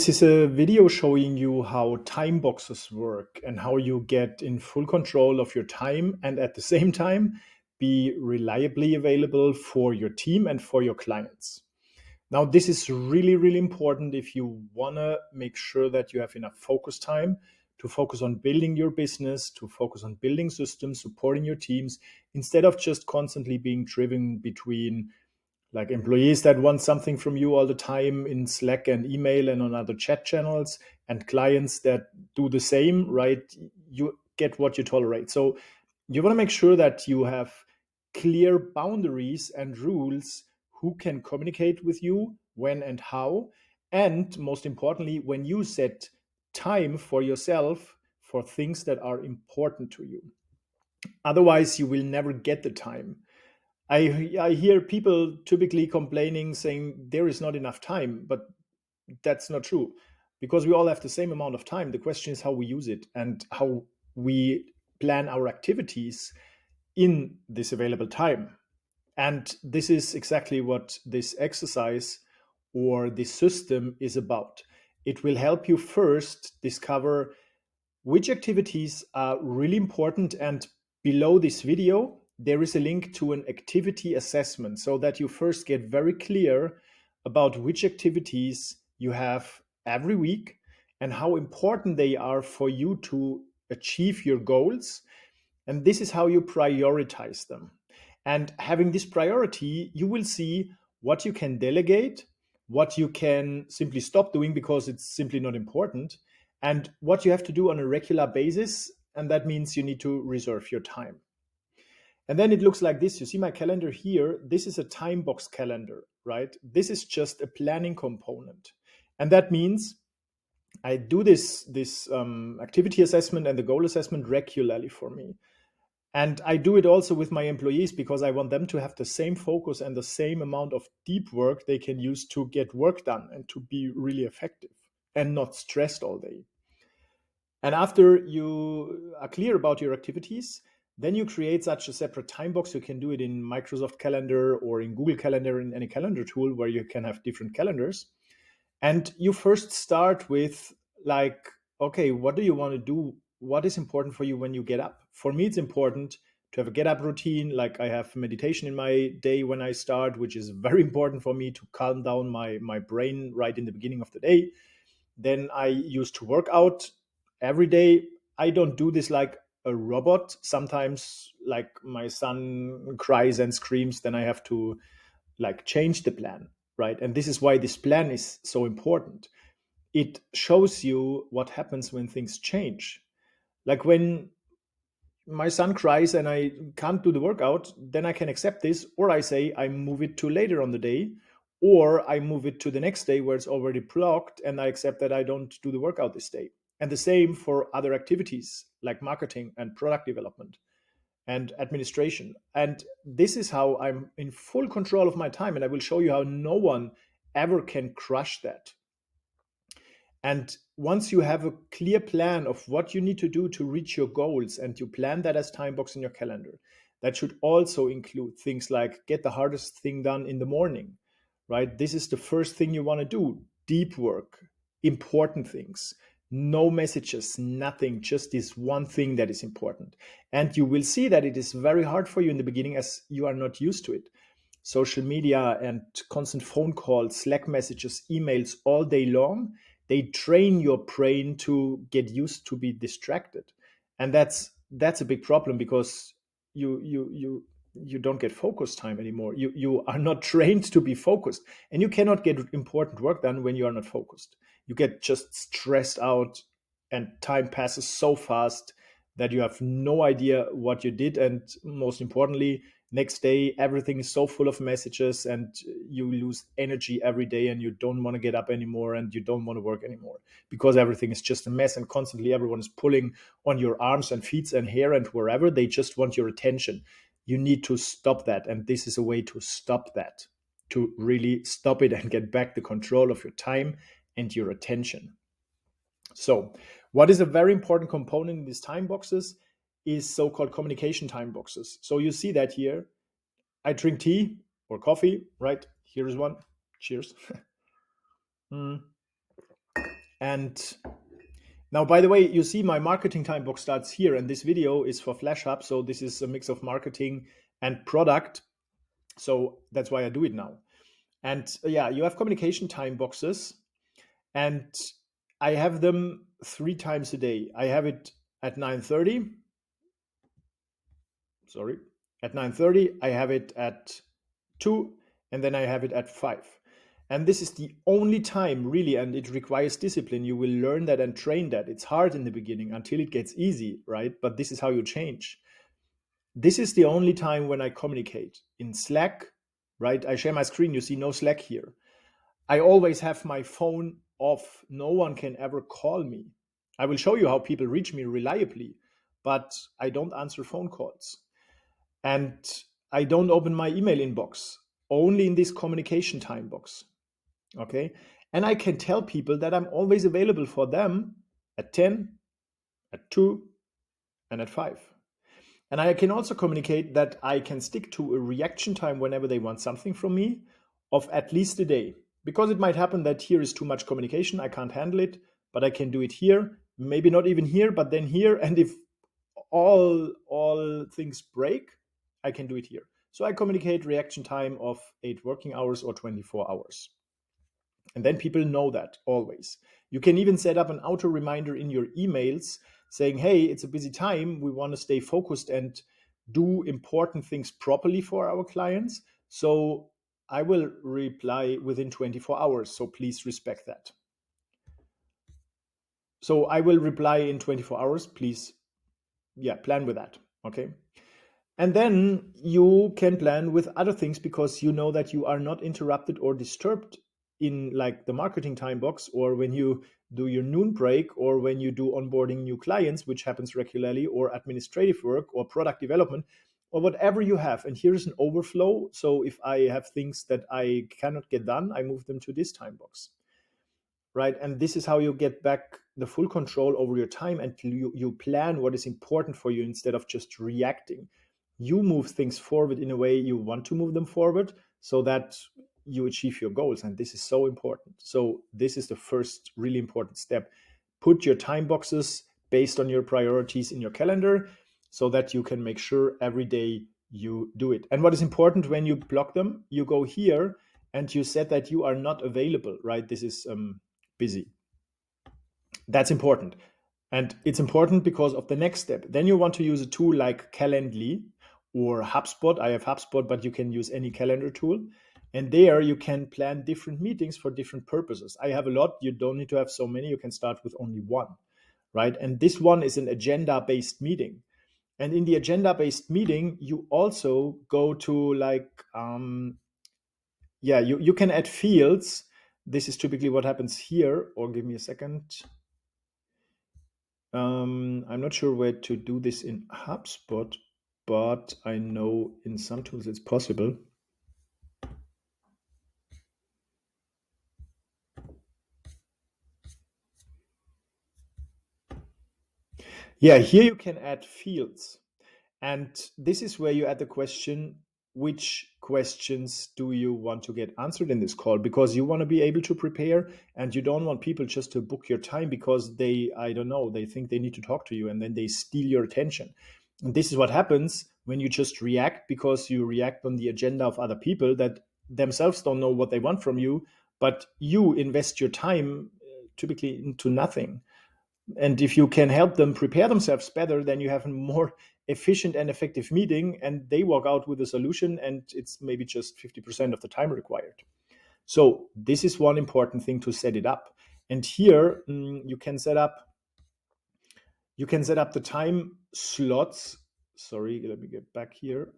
This is a video showing you how time boxes work and how you get in full control of your time and at the same time be reliably available for your team and for your clients. Now, this is really, really important if you want to make sure that you have enough focus time to focus on building your business, to focus on building systems, supporting your teams, instead of just constantly being driven between like employees that want something from you all the time in Slack and email and on other chat channels, and clients that do the same, right? You get what you tolerate. So you want to make sure that you have clear boundaries and rules who can communicate with you, when and how. And most importantly, when you set time for yourself for things that are important to you. Otherwise, you will never get the time. I hear people typically complaining, saying there is not enough time, but that's not true because we all have the same amount of time. The question is how we use it and how we plan our activities in this available time. And this is exactly what this exercise or this system is about. It will help you first discover which activities are really important, and below this video there is a link to an activity assessment so that you first get very clear about which activities you have every week and how important they are for you to achieve your goals. And this is how you prioritize them. And having this priority, you will see what you can delegate, what you can simply stop doing because it's simply not important, and what you have to do on a regular basis. And that means you need to reserve your time. And then it looks like this. You see my calendar here. This is a time box calendar, right? This is just a planning component. And that means I do this activity assessment and the goal assessment regularly for me. And I do it also with my employees because I want them to have the same focus and the same amount of deep work they can use to get work done and to be really effective and not stressed all day. And after you are clear about your activities, then you create such a separate time box. You can do it in Microsoft Calendar or in Google Calendar, in any calendar tool where you can have different calendars. And you first start with like, okay, what do you want to do? What is important for you when you get up? For me, it's important to have a get up routine. Like I have meditation in my day when I start, which is very important for me to calm down my brain right in the beginning of the day. Then I used to work out every day. I don't do this like a robot. Sometimes like my son cries and screams, then I have to like change the plan, right? And this is why this plan is so important. It shows you what happens when things change. Like when my son cries and I can't do the workout, then I can accept this, or I say I move it to later on the day, or I move it to the next day where it's already blocked, and I accept that I don't do the workout this day. And the same for other activities like marketing and product development and administration. And this is how I'm in full control of my time. And I will show you how no one ever can crush that. And once you have a clear plan of what you need to do to reach your goals, and you plan that as time box in your calendar, that should also include things like get the hardest thing done in the morning, right? This is the first thing you want to do. Deep work, important things, no messages, nothing, just this one thing that is important. And you will see that it is very hard for you in the beginning as you are not used to it. Social media and constant phone calls, Slack messages, emails all day long, they train your brain to get used to be distracted. And that's a big problem because you don't get focus time anymore. You are not trained to be focused, and you cannot get important work done when you are not focused. You get just stressed out, and time passes so fast that you have no idea what you did. And most importantly, next day everything is so full of messages and you lose energy every day, and you don't want to get up anymore and you don't want to work anymore because everything is just a mess, and constantly everyone is pulling on your arms and feet and hair and wherever. They just want your attention. You need to stop that, and this is a way to stop that, to really stop it and get back the control of your time and your attention. So what is a very important component in these time boxes is so-called communication time boxes. So you see that here. I drink tea or coffee, right? Here's one. Cheers. And now, by the way, you see my marketing time box starts here, and this video is for Flash Hub. So this is a mix of marketing and product. So that's why I do it now. And yeah, you have communication time boxes, and I have them 3 times a day. I have it at 9:30. Sorry, at 9:30. I have it at 2, and then I have it at 5. And this is the only time really, and it requires discipline. You will learn that and train that. It's hard in the beginning until it gets easy, right? But this is how you change. This is the only time when I communicate in Slack, right? I share my screen. You see no Slack here. I always have my phone off. No one can ever call me. I will show you how people reach me reliably, but I don't answer phone calls. And I don't open my email inbox, only in this communication time box. Okay. And I can tell people that I'm always available for them at 10, at 2, and at 5. And I can also communicate that I can stick to a reaction time whenever they want something from me of at least a day. Because it might happen that here is too much communication, I can't handle it, but I can do it here, maybe not even here, but then here. And if all things break, I can do it here. So I communicate reaction time of 8 working hours or 24 hours. And then people know that always. You can even set up an auto reminder in your emails saying, hey, it's a busy time. We want to stay focused and do important things properly for our clients. So I will reply within 24 hours. So please respect that. So I will reply in 24 hours. Please, plan with that. Okay. And then you can plan with other things because you know that you are not interrupted or disturbed in like the marketing time box, or when you do your noon break, or when you do onboarding new clients, which happens regularly, or administrative work or product development, or whatever you have. And here's an overflow. So if I have things that I cannot get done, I move them to this time box. Right. And this is how you get back the full control over your time, and you plan what is important for you instead of just reacting. You move things forward in a way you want to move them forward so that you achieve your goals. And this is so important. So this is the first really important step. Put your time boxes based on your priorities in your calendar so that you can make sure every day you do it. And what is important, when you block them, you go here and you said that you are not available, right? This is busy. That's important. And it's important because of the next step. Then you want to use a tool like Calendly or Hubspot. I have Hubspot, but you can use any calendar tool. And there you can plan different meetings for different purposes. I have a lot. You don't need to have so many. You can start with only one, right? And this one is an agenda-based meeting. And in the agenda-based meeting, you also go to you can add fields. This is typically what happens here. Or give me a second. I'm not sure where to do this in HubSpot, but I know in some tools it's possible. Yeah, here you can add fields. And this is where you add the question, which questions do you want to get answered in this call? Because you want to be able to prepare, and you don't want people just to book your time because they think they need to talk to you, and then they steal your attention. And this is what happens when you just react, because you react on the agenda of other people that themselves don't know what they want from you, but you invest your time typically into nothing. And if you can help them prepare themselves better, then you have a more efficient and effective meeting, and they walk out with a solution, and it's maybe just 50% of the time required. So this is one important thing, to set it up. And here you can set up the time slots. Sorry, let me get back here.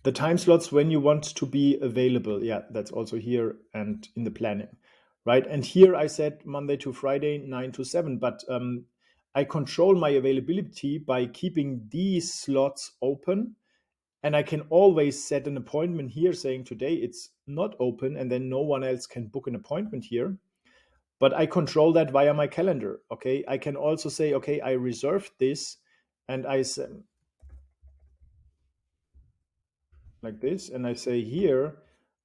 The time slots when you want to be available. Yeah, that's also here and in the planning, right? And here I said Monday to Friday, 9 to 7, but I control my availability by keeping these slots open. And I can always set an appointment here saying today it's not open, and then no one else can book an appointment here. But I control that via my calendar. Okay. I can also say, okay, I reserved this, and I say like this, and I say here,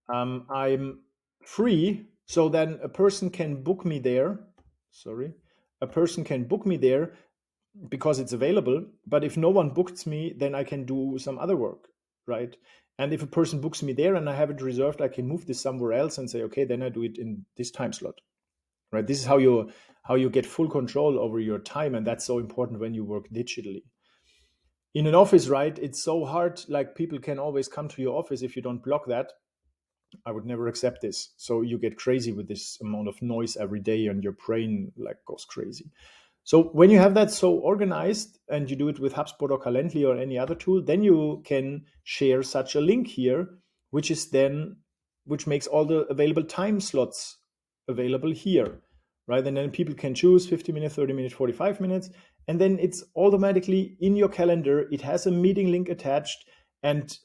I'm free So then a person can book me there. Sorry. A person can book me there because it's available. But if no one books me, then I can do some other work, right? And if a person books me there and I have it reserved, I can move this somewhere else and say, okay, then I do it in this time slot, right? This is how you get full control over your time, and that's so important when you work digitally. In an office, right? It's so hard. Like people can always come to your office if you don't block that. I would never accept this. So you get crazy with this amount of noise every day, and your brain like goes crazy. So when you have that so organized and you do it with HubSpot or Calendly or any other tool, then you can share such a link here, which is then which makes all the available time slots available here, right? And then people can choose 50 minutes, 30 minutes, 45 minutes, and then it's automatically in your calendar. It has a meeting link attached, and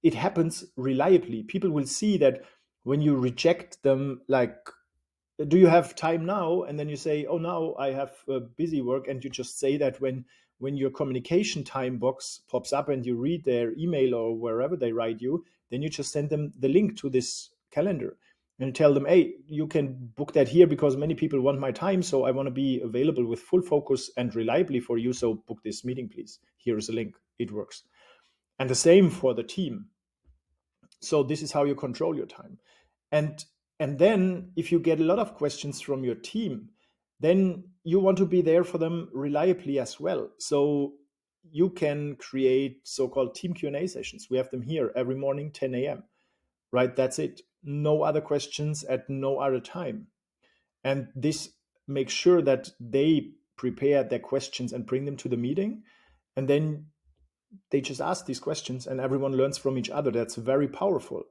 it happens reliably. People will see that when you reject them, like, do you have time now? And then you say, oh, now I have busy work. And you just say that when your communication time box pops up and you read their email or wherever they write you, then you just send them the link to this calendar and tell them, hey, you can book that here because many people want my time. So I want to be available with full focus and reliably for you. So book this meeting, please. Here is a link. It works. And the same for the team. So this is how you control your time. And then if you get a lot of questions from your team, then you want to be there for them reliably as well. So you can create so-called team Q&A sessions. We have them here every morning, 10 a.m. Right? That's it. No other questions at no other time. And this makes sure that they prepare their questions and bring them to the meeting. And then they just ask these questions and everyone learns from each other. That's very powerful.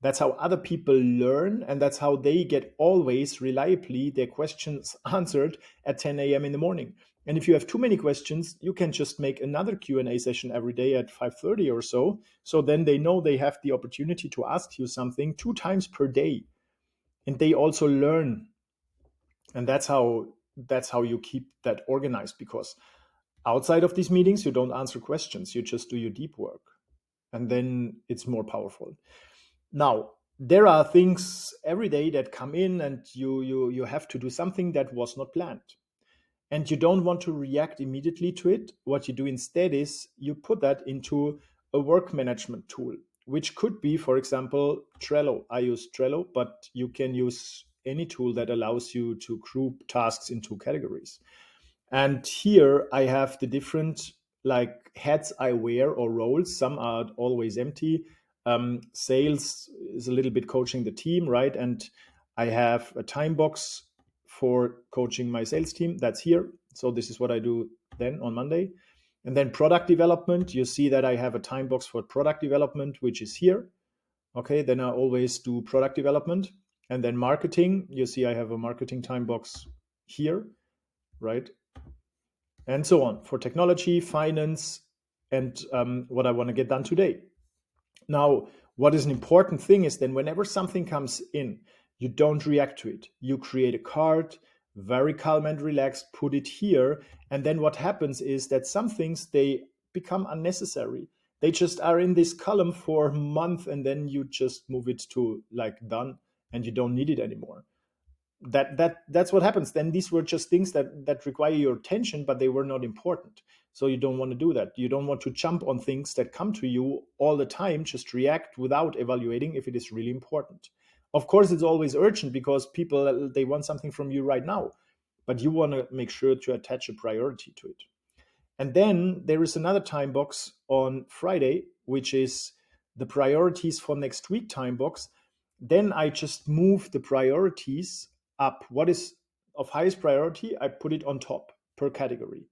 That's how other people learn, and that's how they get always reliably their questions answered at 10 a.m. in the morning. And if you have too many questions, you can just make another Q&A session every day at 5:30 or so. So then they know they have the opportunity to ask you something 2 times per day. And they also learn. And that's how you keep that organized, because outside of these meetings, you don't answer questions. You just do your deep work. And then it's more powerful. Now, there are things every day that come in and you have to do something that was not planned. And you don't want to react immediately to it. What you do instead is you put that into a work management tool, which could be, for example, Trello. I use Trello, but you can use any tool that allows you to group tasks into categories. And here I have the different like hats I wear or roles. Some are always empty. Sales is a little bit coaching the team, right? And I have a time box for coaching my sales team. That's here. So this is what I do then on Monday. And then product development, you see that I have a time box for product development, which is here. Okay, then I always do product development. And then marketing, you see I have a marketing time box here, right? And so on for technology, finance, and what I want to get done today. Now, what is an important thing is then whenever something comes in, you don't react to it. You create a card, very calm and relaxed, put it here. And then what happens is that some things, they become unnecessary. They just are in this column for a month and then you just move it to like done and you don't need it anymore. That's what happens. Then these were just things that require your attention, but they were not important. So you don't want to do that. You don't want to jump on things that come to you all the time. Just react without evaluating if it is really important. Of course, it's always urgent because people, they want something from you right now, but you want to make sure to attach a priority to it. And then there is another time box on Friday, which is the priorities for next week time box. Then I just move the priorities up. What is of highest priority? I put it on top per category,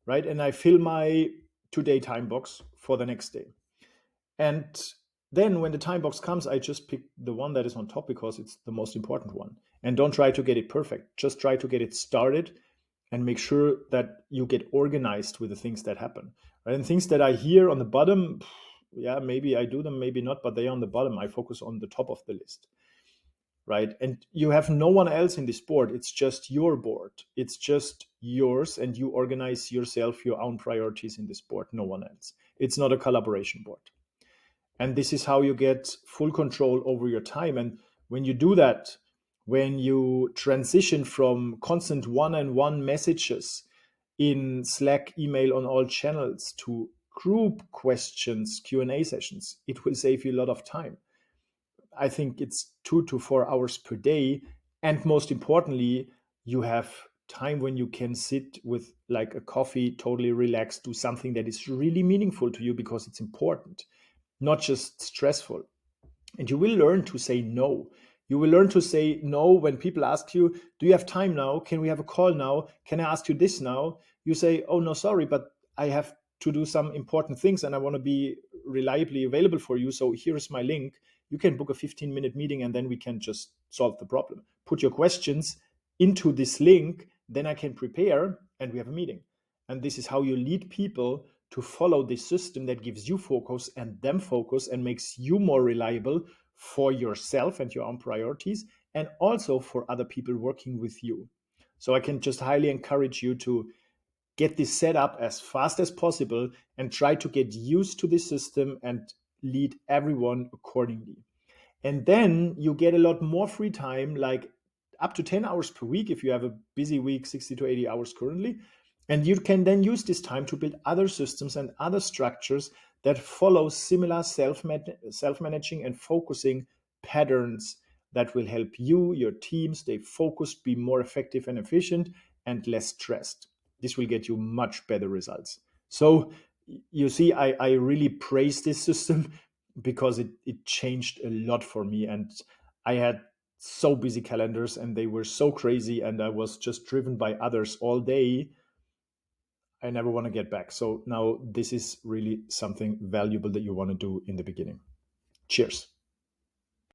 right? And I fill my today time box for the next day. And then when the time box comes, I just pick the one that is on top because it's the most important one. And don't try to get it perfect. Just try to get it started and make sure that you get organized with the things that happen. Right? And things that I hear on the bottom, yeah, maybe I do them, maybe not, but they are on the bottom. I focus on the top of the list. Right? And you have no one else in this board. It's just your board. It's just yours, and you organize yourself, your own priorities in this board, no one else. It's not a collaboration board. And this is how you get full control over your time. And when you do that, when you transition from constant one-on-one messages in Slack, email on all channels to group questions, Q&A sessions, it will save you a lot of time. I think it's 2 to 4 hours per day. And most importantly, you have time when you can sit with like a coffee, totally relaxed, do something that is really meaningful to you because it's important, not just stressful. And you will learn to say no. You will learn to say no when people ask you, do you have time now? Can we have a call now? Can I ask you this now? You say, oh, no, sorry, but I have to do some important things and I want to be reliably available for you. So here's my link. You can book a 15-minute meeting and then we can just solve the problem. Put your questions into this link, then I can prepare and we have a meeting. And this is how you lead people to follow this system that gives you focus and them focus and makes you more reliable for yourself and your own priorities, and also for other people working with you. So I can just highly encourage you to get this set up as fast as possible and try to get used to this system and lead everyone accordingly. And then you get a lot more free time, like up to 10 hours per week if you have a busy week, 60 to 80 hours currently. And you can then use this time to build other systems and other structures that follow similar self-managing and focusing patterns that will help you, your team, stay focused, be more effective and efficient, and less stressed. This will get you much better results. So you see, I really praise this system because it changed a lot for me. And I had so busy calendars and they were so crazy and I was just driven by others all day. I never want to get back. So now this is really something valuable that you want to do in the beginning. Cheers.